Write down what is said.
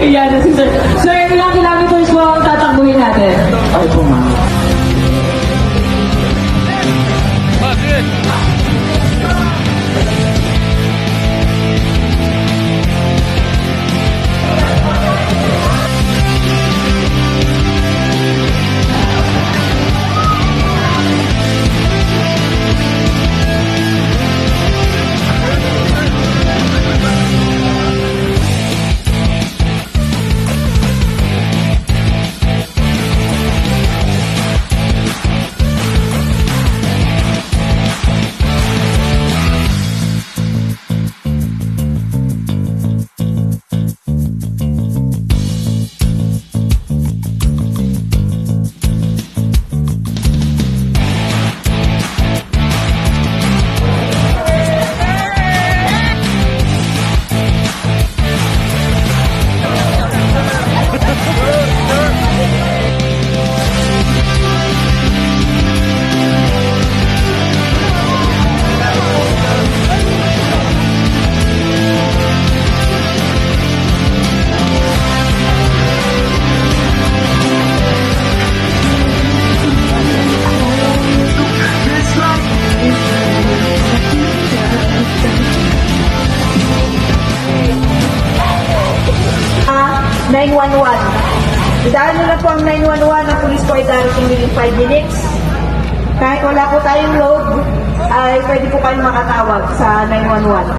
Ayan na si Sir. Sir, ilang kilometers po ang tatakbuhin natin? Ay po, ma'am. Idaan nyo na po ang 911, ang police po ay darating within 5 minutes. Kahit wala po tayong load, ay pwede po kayong makatawag sa 911.